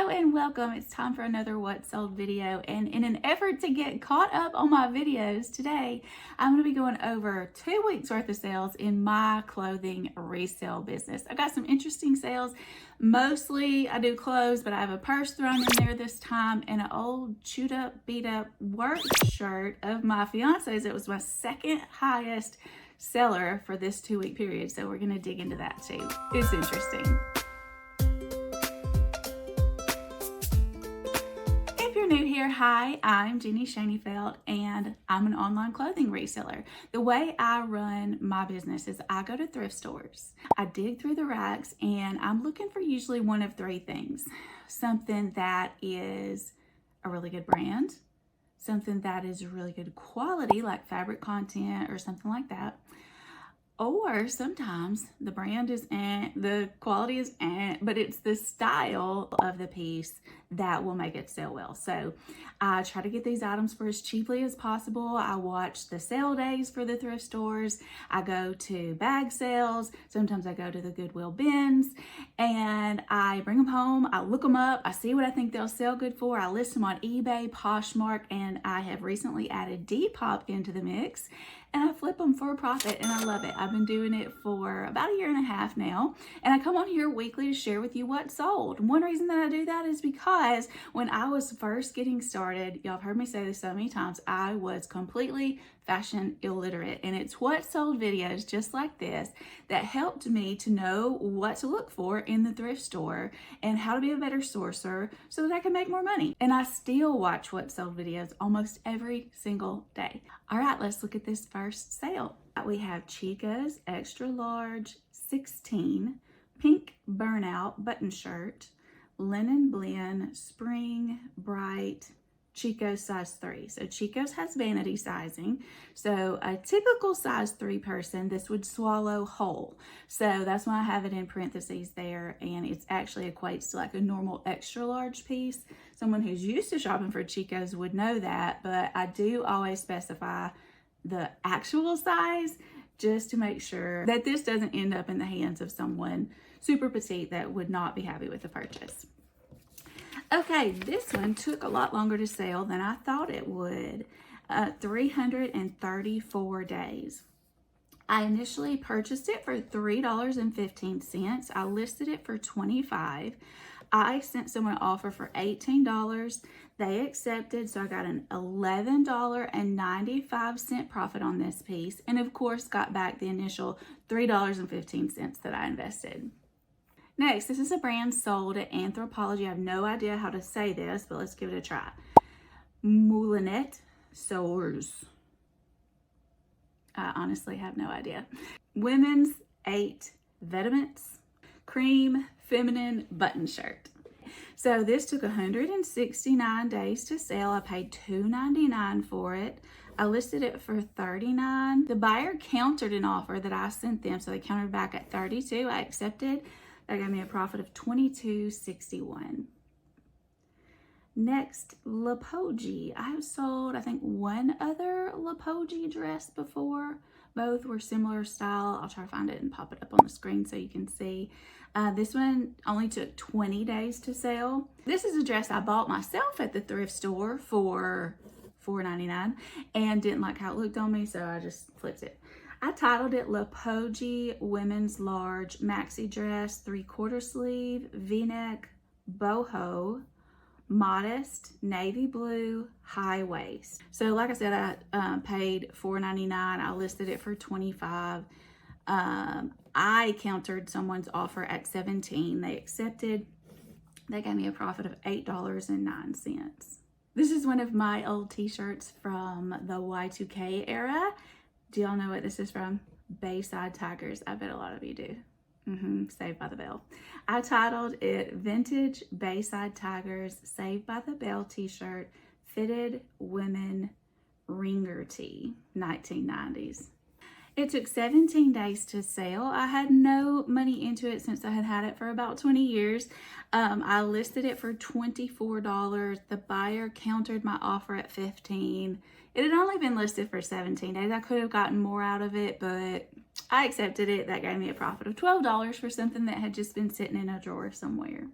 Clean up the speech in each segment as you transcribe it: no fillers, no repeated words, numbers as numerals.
Hello and welcome. It's time for another What Sold video, and in an effort to get caught up on my videos today, I'm going to be going over 2 weeks worth of sales in my clothing resale business. I got some interesting sales. Mostly I do clothes, but I have a purse thrown in there this time and an old chewed up, beat up work shirt of my fiance's. It was my second highest seller for this 2-week period, so we're going to dig into that too. It's interesting. If you're new here, hi, I'm Jenny Shaneyfelt and I'm an online clothing reseller. The way I run my business is I go to thrift stores, I dig through the racks, and I'm looking for usually one of 3 things. Something that is a really good brand, something that is really good quality like fabric content or something like that. Or sometimes the brand is the quality is but it's the style of the piece that will make it sell well. So I try to get these items for as cheaply as possible. I watch the sale days for the thrift stores. I go to bag sales. Sometimes I go to the Goodwill bins and I bring them home. I look them up. I see what I think they'll sell good for. I list them on eBay, Poshmark, and I have recently added Depop into the mix. And I flip them for a profit, and I love it. I've been doing it for about 1.5 years now, and I come on here weekly to share with you what sold. One reason that I do that is because when I was first getting started, y'all have heard me say this so many times, I was completely fashion illiterate, and it's what sold videos just like this that helped me to know what to look for in the thrift store and how to be a better sourcer so that I can make more money. And I still watch what sold videos almost every single day. All right, let's look at this first sale. We have Chico's extra large 16 pink burnout button shirt, linen blend, spring bright, Chico's size 3. So Chico's has vanity sizing. So a typical size 3 person, this would swallow whole. So that's why I have it in parentheses there. And it's actually equates to like a normal extra large piece. Someone who's used to shopping for Chico's would know that, but I do always specify the actual size just to make sure that this doesn't end up in the hands of someone super petite that would not be happy with the purchase. Okay, this one took a lot longer to sell than I thought it would. 334 days. I initially purchased it for $3.15. I listed it for $25. I sent someone an offer for $18. They accepted, so I got an $11.95 profit on this piece, and of course got back the initial $3.15 that I invested. Next, this is a brand sold at Anthropologie. I have no idea how to say this, but let's give it a try. Moulinet Soeurs. I honestly have no idea. Women's 8 Vetements cream feminine button shirt. So this took 169 days to sell. I paid $2.99 for it. I listed it for $39. The buyer countered an offer that I sent them, so they countered back at $32. I accepted. That gave me a profit of $22.61. Next, Lepogie. I have sold, I think, one other Lepogie dress before. Both were similar style. I'll try to find it and pop it up on the screen so you can see. This one only took 20 days to sell. This is a dress I bought myself at the thrift store for $4.99 and didn't like how it looked on me, so I just flipped it. I titled it Lepogie Women's Large Maxi Dress, 3/4 sleeve, V-neck, boho, modest, navy blue, high waist. So like I said, I paid $4.99. I listed it for $25. I countered someone's offer at $17. They accepted. They gave me a profit of $8.09. This is one of my old t-shirts from the Y2K era. Do y'all know what this is from? Bayside Tigers. I bet a lot of you do. Saved by the Bell. I titled it Vintage Bayside Tigers Saved by the Bell t-shirt, fitted women ringer tee, 1990s. It took 17 days to sell. I had no money into it since I had had it for about 20 years. I listed it for $24. The buyer countered my offer at $15. It had only been listed for 17 days. I could have gotten more out of it, but I accepted it. That gave me a profit of $12 for something that had just been sitting in a drawer somewhere.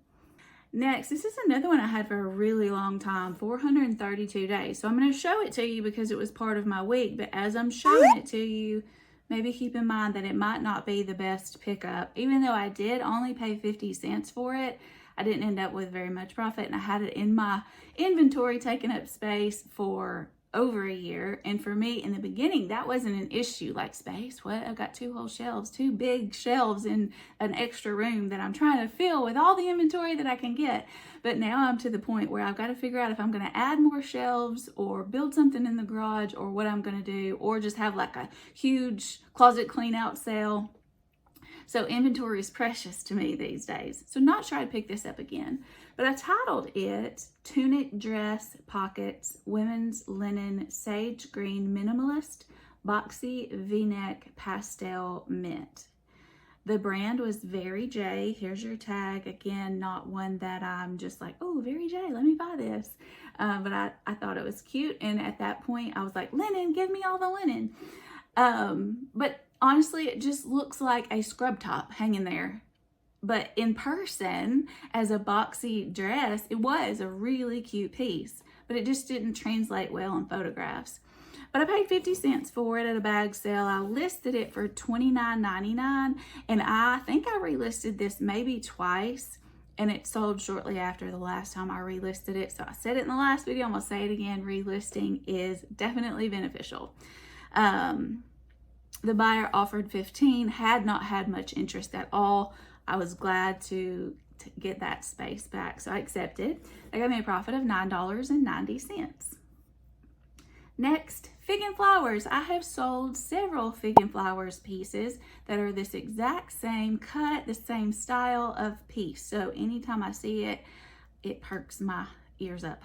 Next, this is another one I had for a really long time, 432 days. So I'm going to show it to you because it was part of my week. But as I'm showing it to you, maybe keep in mind that it might not be the best pickup. Even though I did only pay 50 cents for it, I didn't end up with very much profit. And I had it in my inventory taking up space for over a year. And for me in the beginning, that wasn't an issue. Like, space, what? I've got 2 whole shelves, 2 big shelves in an extra room that I'm trying to fill with all the inventory that I can get. But now I'm to the point where I've got to figure out if I'm going to add more shelves or build something in the garage or what I'm going to do, or just have like a huge closet clean out sale. So inventory is precious to me these days. So not sure I'd pick this up again. But I titled it Tunic Dress Pockets Women's Linen Sage Green Minimalist Boxy V-Neck Pastel Mint. The brand was Very J. Here's your tag. Again, not one that I'm just like, oh, Very J, let me buy this. But I thought it was cute. And at that point, I was like, linen, give me all the linen. But honestly, it just looks like a scrub top hanging there. But in person, as a boxy dress, it was a really cute piece. But it just didn't translate well in photographs. But I paid 50 cents for it at a bag sale. I listed it for $29.99. And I think I relisted this maybe twice. And it sold shortly after the last time I relisted it. So I said it in the last video. I'm going to say it again. Relisting is definitely beneficial. The buyer offered 15, had not had much interest at all. I was glad to get that space back, so I accepted. They got me a profit of $9.90. Next, Fig and Flowers. I have sold several Fig and Flowers pieces that are this exact same cut, the same style of piece. So anytime I see it, it perks my ears up,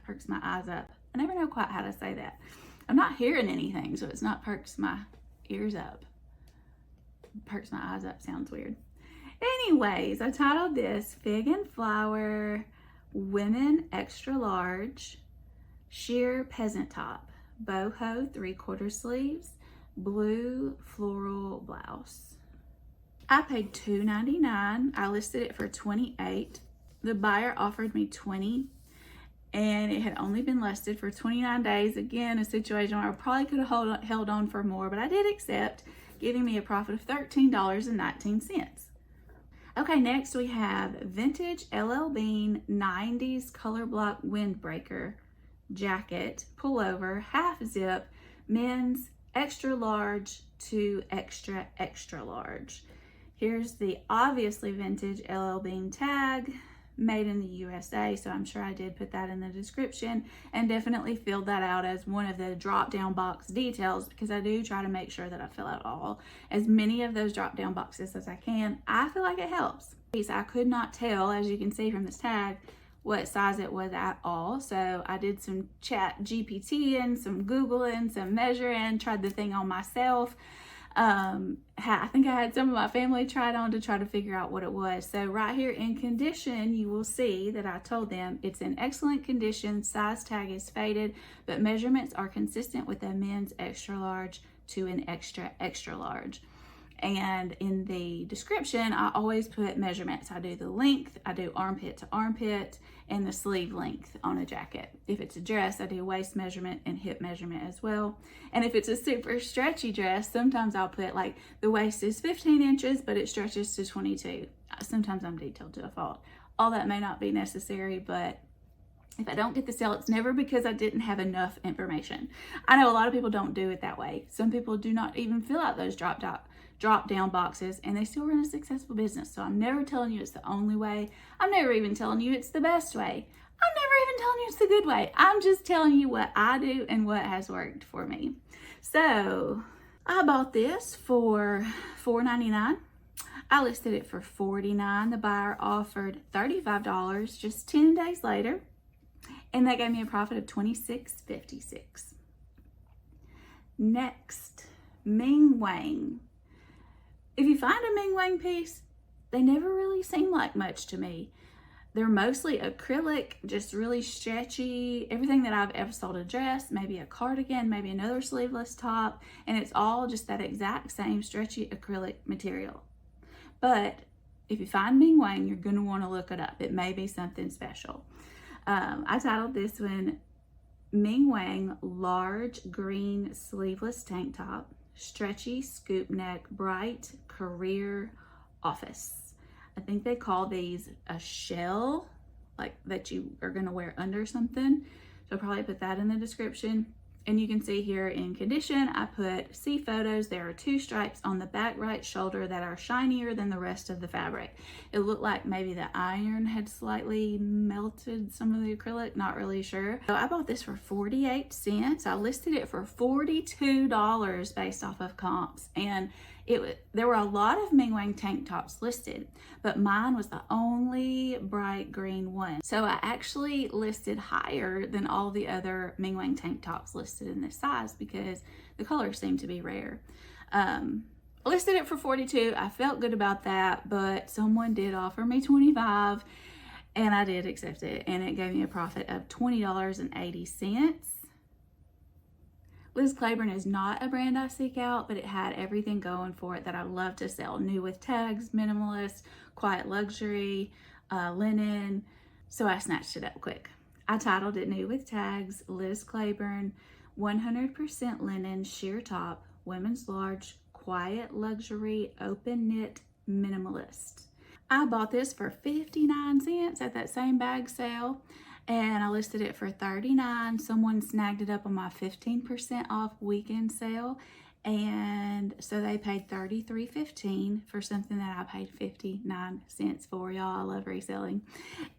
perks my eyes up. I never know quite how to say that. I'm not hearing anything, so it's not perks my ears up. Perks my eyes up sounds weird. Anyways, I titled this Fig and Flower Women Extra Large Sheer Peasant Top, Boho 3/4 sleeves, blue floral blouse. I paid $2.99. I listed it for $28. The buyer offered me $20. And it had only been listed for 29 days. Again, a situation where I probably could have held on for more, but I did accept, giving me a profit of $13.19. Okay, next we have Vintage LL Bean 90s Color Block Windbreaker Jacket, pullover, half zip, men's extra large to extra, extra large. Here's the obviously vintage LL Bean tag. Made in the USA, so I'm sure I did put that in the description and definitely filled that out as one of the drop down box details, because I do try to make sure that I fill out as many of those drop down boxes as I can. I feel like it helps. I could not tell, as you can see from this tag, what size it was at all, so I did some chat GPT and some Googling, some measuring, tried the thing on myself. I think I had some of my family try it on to try to figure out what it was. So right here in condition, you will see that I told them it's in excellent condition, size tag is faded, but measurements are consistent with a men's extra large to an extra, extra large. And in the description, I always put measurements. I do the length, I do armpit to armpit, and the sleeve length on a jacket. If it's a dress, I do waist measurement and hip measurement as well. And if it's a super stretchy dress, sometimes I'll put like the waist is 15 inches, but it stretches to 22. Sometimes I'm detailed to a fault. All that may not be necessary, but if I don't get the sale, it's never because I didn't have enough information. I know a lot of people don't do it that way. Some people do not even fill out those drop down boxes, and they still run a successful business. So I'm never telling you it's the only way. I'm never even telling you it's the best way. I'm never even telling you it's the good way. I'm just telling you what I do and what has worked for me. So I bought this for $4.99. I listed it for $49. The buyer offered $35 just 10 days later, and that gave me a profit of $26.56. Next, Ming Wang. If you find a Ming Wang piece, they never really seem like much to me. They're mostly acrylic, just really stretchy. Everything that I've ever sold a dress, maybe a cardigan, maybe another sleeveless top, and it's all just that exact same stretchy acrylic material. But if you find Ming Wang, you're going to want to look it up. It may be something special. I titled this one Ming Wang Large Green Sleeveless Tank Top, Stretchy Scoop Neck, Bright Career Office. I think they call these a shell, like that you are going to wear under something. So I'll probably put that in the description. And you can see here in condition, I put see photos. There are 2 stripes on the back right shoulder that are shinier than the rest of the fabric. It looked like maybe the iron had slightly melted some of the acrylic, not really sure. So I bought this for 48 cents. I listed it for $42 based off of comps. And there were a lot of Ming Wang tank tops listed, but mine was the only bright green one. So I actually listed higher than all the other Ming Wang tank tops listed in this size because the colors seemed to be rare. I listed it for 42. I felt good about that, but someone did offer me 25 and I did accept it, and it gave me a profit of $20.80. Liz Claiborne is not a brand I seek out, but it had everything going for it that I love to sell. New with tags, minimalist, quiet luxury, linen. So I snatched it up quick. I titled it New with Tags, Liz Claiborne, 100% linen, sheer top, women's large, quiet luxury, open knit, minimalist. I bought this for 59 cents at that same bag sale, and I listed it for $39. Someone snagged it up on my 15% off weekend sale, and so they paid $33.15 for something that I paid 59 cents for. Y'all, I love reselling.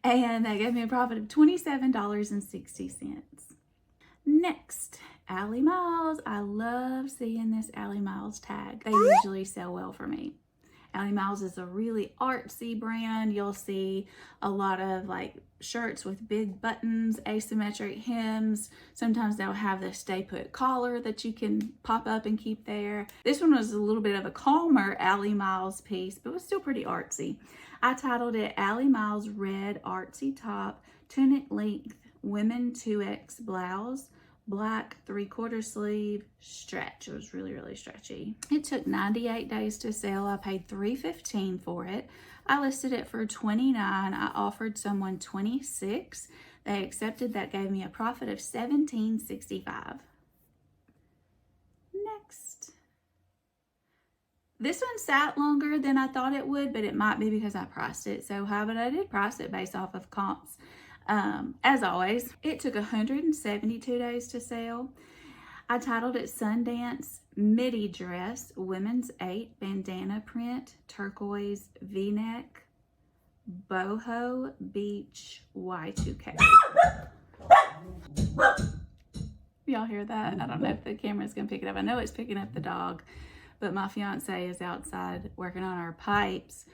And they gave me a profit of $27.60. Next, Alley Miles. I love seeing this Alley Miles tag. They usually sell well for me. Alley Miles is a really artsy brand. You'll see a lot of like shirts with big buttons, asymmetric hems. Sometimes they'll have the stay put collar that you can pop up and keep there. This one was a little bit of a calmer Alley Miles piece, but was still pretty artsy. I titled it Alley Miles Red Artsy Top, Tunic Length, Women 2X Blouse, black 3/4 sleeve, stretch. It was really, really stretchy. It took 98 days to sell. I paid $3.15 for it. I listed it for $29. I offered someone $26. They accepted. That gave me a profit of $17.65. Next. This one sat longer than I thought it would, but it might be because I priced it so high, but I did price it based off of comps. As always, it took 172 days to sell. I titled it Sundance Midi Dress, Women's 8, Bandana Print, Turquoise V-Neck, Boho Beach Y2K. Y'all hear that? I don't know if the camera's gonna pick it up. I know it's picking up the dog, but my fiance is outside working on our pipes.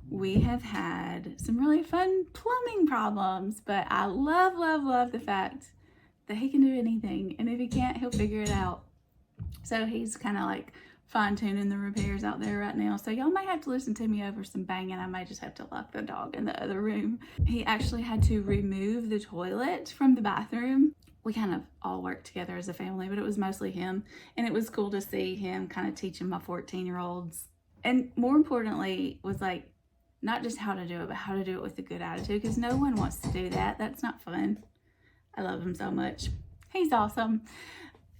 We have had some really fun plumbing problems, but I love, love, love the fact that he can do anything. And if he can't, he'll figure it out. So he's kind of like fine-tuning the repairs out there right now. So y'all may have to listen to me over some banging. I might just have to lock the dog in the other room. He actually had to remove the toilet from the bathroom. We kind of all worked together as a family, but it was mostly him. And it was cool to see him kind of teaching my 14-year-olds. And more importantly, was like, not just how to do it, but how to do it with a good attitude, because no one wants to do that. That's not fun. I love him so much. He's awesome.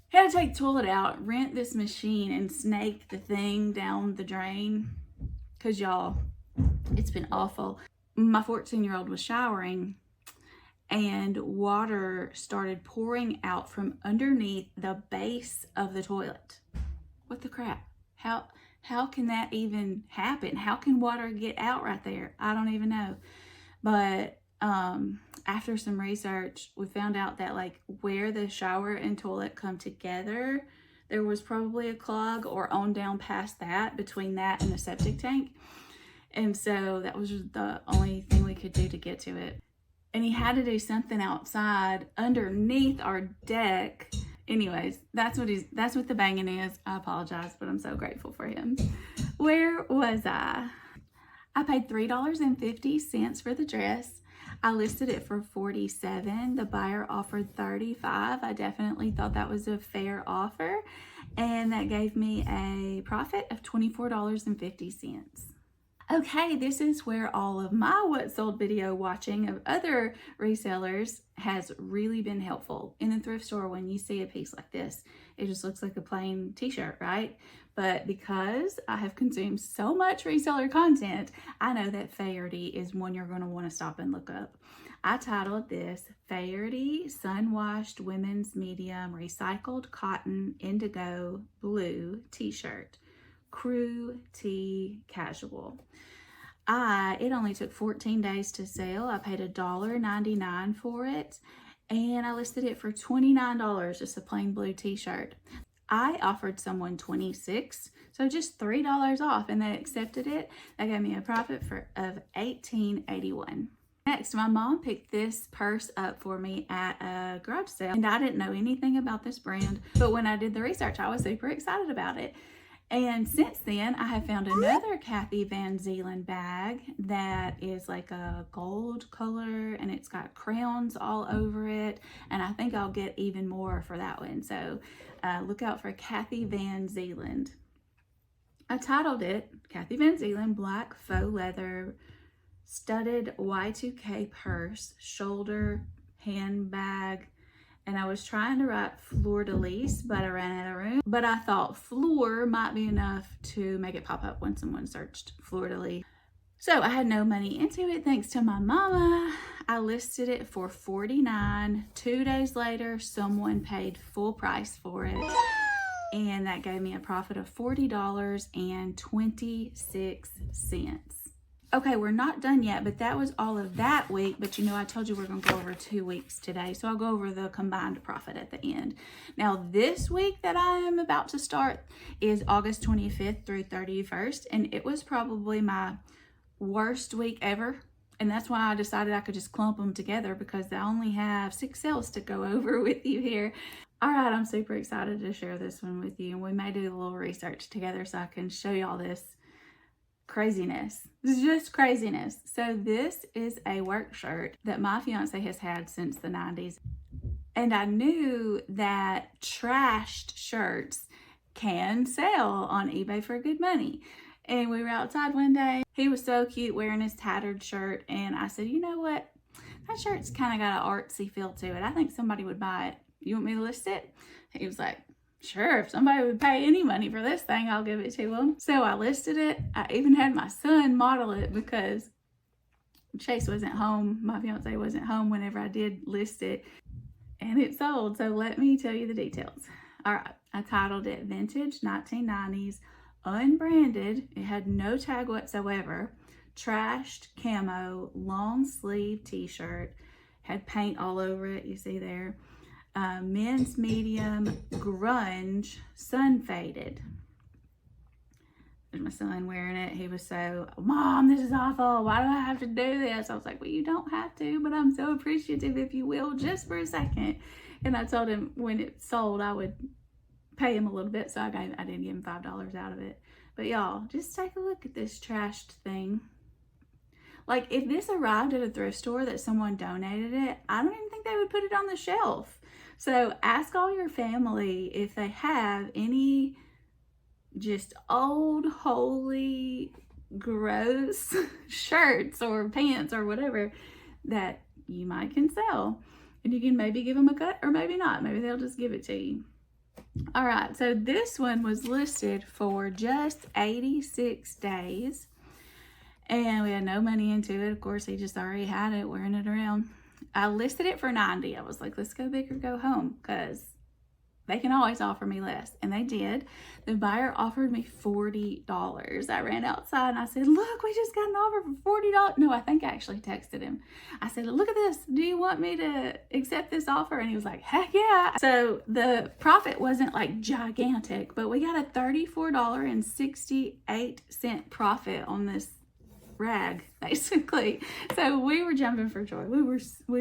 Had to take the toilet out, rent this machine, and snake the thing down the drain, because y'all, it's been awful. My 14-year-old was showering, and water started pouring out from underneath the base of the toilet. What the crap? How can that even happen? How can water get out right there? I don't even know. But after some research, we found out that like where the shower and toilet come together, there was probably a clog, or on down past that, between that and the septic tank. And so that was the only thing we could do to get to it. And he had to do something outside underneath our deck. Anyways, that's what the banging is. I apologize, but I'm so grateful for him. Where was I? I paid $3.50 for the dress. I listed it for $47. The buyer offered $35. I definitely thought that was a fair offer, and that gave me a profit of $24.50. Okay, this is where all of my what sold video watching of other resellers has really been helpful. In the thrift store, when you see a piece like this, it just looks like a plain t-shirt, right? But because I have consumed so much reseller content, I know that Faherty is one you're going to want to stop and look up. I titled this Faherty Sun-Washed Women's Medium Recycled Cotton Indigo Blue T-shirt. Crew Tee Casual. It only took 14 days to sell. I paid $1.99 for it, and I listed it for $29, just a plain blue t-shirt. I offered someone $26, so just $3 off, and they accepted it. They gave me a profit of $18.81. Next, my mom picked this purse up for me at a garage sale, and I didn't know anything about this brand, but when I did the research, I was super excited about it. And since then, I have found another Kathy Van Zeeland bag that is like a gold color, and it's got crowns all over it. And I think I'll get even more for that one. So look out for Kathy Van Zeeland. I titled it Kathy Van Zeeland Black Faux Leather Studded Y2K Purse Shoulder Handbag. And I was trying to write fleur-de-lis, but I ran out of room. But I thought fleur might be enough to make it pop up when someone searched fleur-de-lis. So I had no money into it thanks to my mama. I listed it for $49. 2 days later, someone paid full price for it. And that gave me a profit of $40.26. Okay, we're not done yet, but that was all of that week. But you know, I told you we're going to go over 2 weeks today. So I'll go over the combined profit at the end. Now, this week that I am about to start is August 25th through 31st. And it was probably my worst week ever. And that's why I decided I could just clump them together, because I only have 6 sales to go over with you here. All right, I'm super excited to share this one with you. And we may do a little research together so I can show y'all this craziness. This is just craziness. So this is a work shirt that my fiance has had since the 90s. And I knew that trashed shirts can sell on eBay for good money. And we were outside one day. He was so cute wearing his tattered shirt. And I said, you know what? That shirt's kind of got an artsy feel to it. I think somebody would buy it. You want me to list it? He was like, sure, if somebody would pay any money for this thing, I'll give it to them. So I listed it. I even had my son model it because Chase wasn't home. My fiance wasn't home whenever I did list it. And it sold. So let me tell you the details. All right. I titled it Vintage 1990s, Unbranded. It had no tag whatsoever. Trashed camo, long sleeve t-shirt. Had paint all over it. You see there. Men's medium, grunge, sun faded. There's my son wearing it. He was so, Mom, this is awful. Why do I have to do this? I was like, well, you don't have to, but I'm so appreciative if you will, just for a second. And I told him when it sold, I would pay him a little bit. So I did give him $5 out of it. But y'all, just take a look at this trashed thing. Like, if this arrived at a thrift store that someone donated it, I don't even think they would put it on the shelf. So ask all your family if they have any just old, holy, gross shirts or pants or whatever that you might can sell. And you can maybe give them a cut or maybe not. Maybe they'll just give it to you. All right, so this one was listed for just 86 days. And we had no money into it. Of course, he just already had it, wearing it around. I listed it for 90. I was like, let's go big or go home, because they can always offer me less. And they did. The buyer offered me $40. I ran outside and I said, look, we just got an offer for $40. No, I think I actually texted him. I said, look at this. Do you want me to accept this offer? And he was like, heck yeah. So the profit wasn't like gigantic, but we got a $34.68 profit on this rag, basically. So we were jumping for joy. We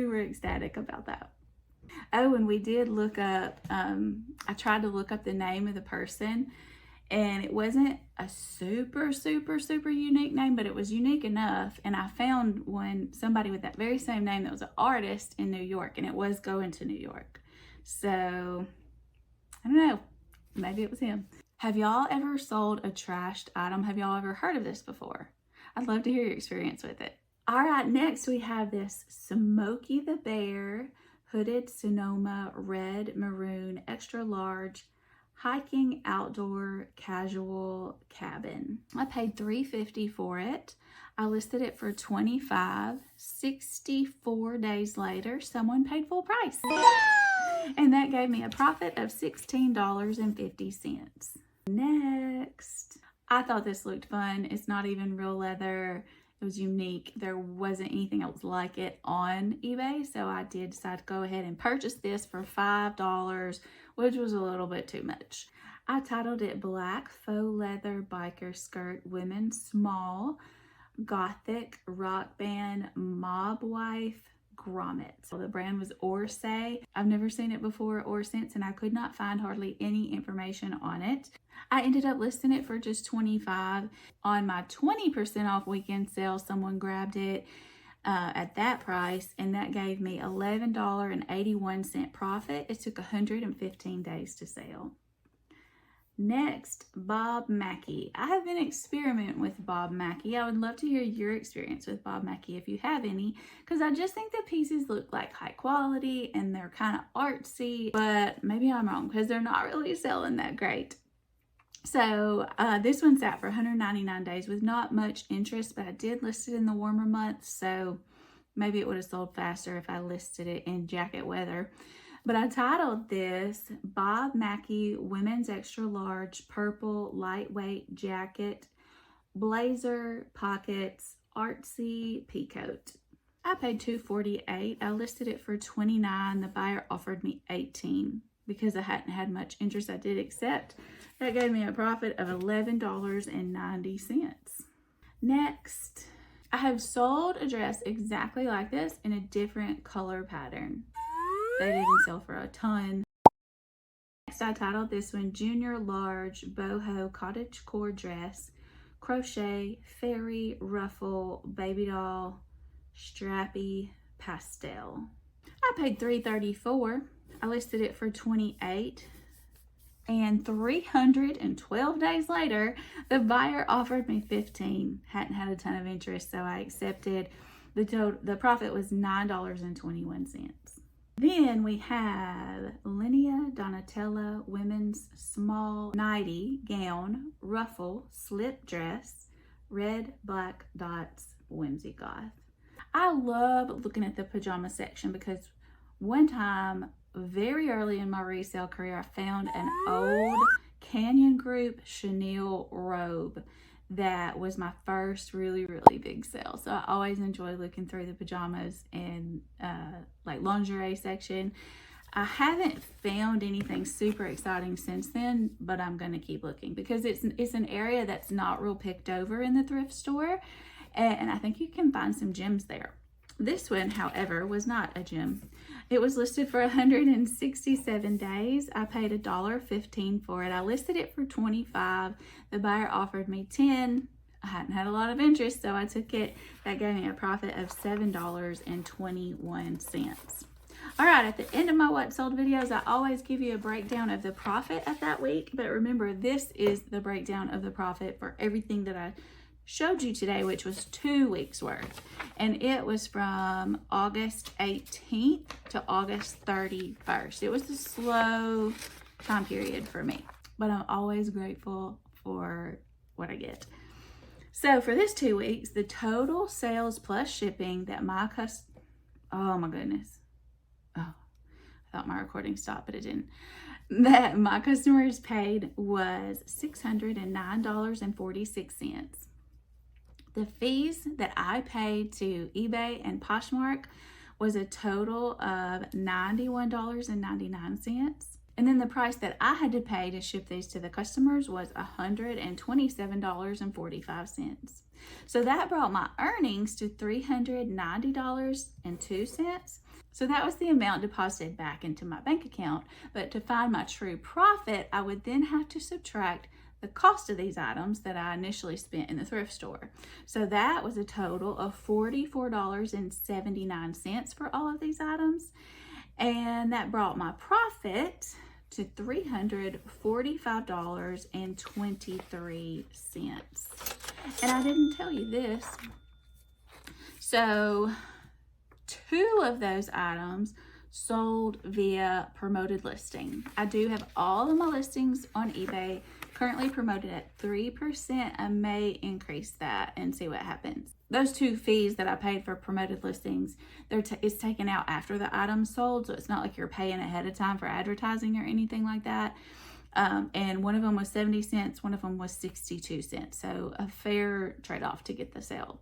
were ecstatic about that. Oh, and we did look up, I tried to look up the name of the person, and it wasn't a super unique name, but it was unique enough. And I found somebody with that very same name that was an artist in New York, and it was going to New York. So I don't know, maybe it was him. Have y'all ever sold a trashed item? Have y'all ever heard of this before? I'd love to hear your experience with it. All right, next we have this Smokey the Bear hooded Sonoma red maroon extra large hiking outdoor casual cabin. I paid $3.50 for it. I listed it for $25. 64 days later, someone paid full price. And that gave me a profit of $16.50. Next, I thought this looked fun. It's not even real leather. It was unique. There wasn't anything else like it on eBay, so I did decide to go ahead and purchase this for $5, which was a little bit too much. I titled it Black Faux Leather Biker Skirt Women's Small Gothic Rock Band Mob Wife Grommet. So the brand was Orsay. I've never seen it before or since, and I could not find hardly any information on it. I ended up listing it for just $25. On my 20% off weekend sale, someone grabbed it at that price, and that gave me $11.81 profit. It took 115 days to sell. Next, Bob Mackie. I have been experimenting with Bob Mackie. I would love to hear your experience with Bob Mackie if you have any, because I just think the pieces look like high quality and they're kind of artsy, but maybe I'm wrong because they're not really selling that great. So this one sat for 199 days with not much interest, but I did list it in the warmer months, so maybe it would have sold faster if I listed it in jacket weather. But I titled this Bob Mackie Women's Extra Large Purple Lightweight Jacket Blazer Pockets Artsy Peacoat. I paid $2.48. I listed it for $29. The buyer offered me $18 because I hadn't had much interest. I did accept. That gave me a profit of $11.90. Next, I have sold a dress exactly like this in a different color pattern. They didn't sell for a ton. Next, I titled this one Junior Large Boho Cottage Core Dress, Crochet, Fairy, Ruffle, Baby Doll, Strappy, Pastel. I paid $3.34. I listed it for $28. And 312 days later, the buyer offered me $15. Hadn't had a ton of interest, so I accepted. The profit was $9.21. Then we have Linea Donatella Women's Small Nightie Gown Ruffle Slip Dress, Red Black Dots Whimsy Goth. I love looking at the pajama section because one time, very early in my resale career, I found an old Canyon Group chenille robe that was my first really big sale. So I always enjoy looking through the pajamas and like lingerie section. I haven't found anything super exciting since then, but I'm going to keep looking because it's an area that's not real picked over in the thrift store, and I think you can find some gems there. This one, however, was not a gem. It was listed for 167 days. I paid $1.15 for it. I listed it for $25. The buyer offered me $10. I hadn't had a lot of interest, so I took it. That gave me a profit of $7.21. All right, at the end of my What Sold videos, I always give you a breakdown of the profit of that week. But remember, this is the breakdown of the profit for everything that I showed you today, which was 2 weeks worth, and it was from August 18th to August 31st. It was a slow time period for me, but I'm always grateful for what I get. So for this 2 weeks, the total sales plus shipping that oh my goodness, I thought my recording stopped, but it didn't, that my customers paid was $609.46. The fees that I paid to eBay and Poshmark was a total of $91.99. And then the price that I had to pay to ship these to the customers was $127.45. So that brought my earnings to $390.02. So that was the amount deposited back into my bank account. But to find my true profit, I would then have to subtract the cost of these items that I initially spent in the thrift store. So that was a total of $44.79 for all of these items. And that brought my profit to $345.23. And I didn't tell you this. So 2 of those items sold via promoted listing. I do have all of my listings on eBay currently promoted at 3%. I may increase that and see what happens. Those 2 fees that I paid for promoted listings, it's taken out after the item's sold, so it's not like you're paying ahead of time for advertising or anything like that. And one of them was 70 cents, one of them was 62 cents. So a fair trade-off to get the sale.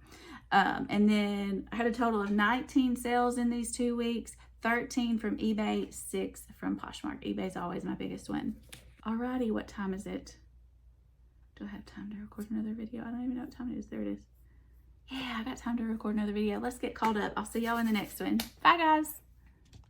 And then I had a total of 19 sales in these 2 weeks, 13 from eBay, 6 from Poshmark. eBay's always my biggest one. Alrighty, what time is it? Do I have time to record another video? I don't even know what time it is. There it is. Yeah, I got time to record another video. Let's get caught up. I'll see y'all in the next one. Bye, guys.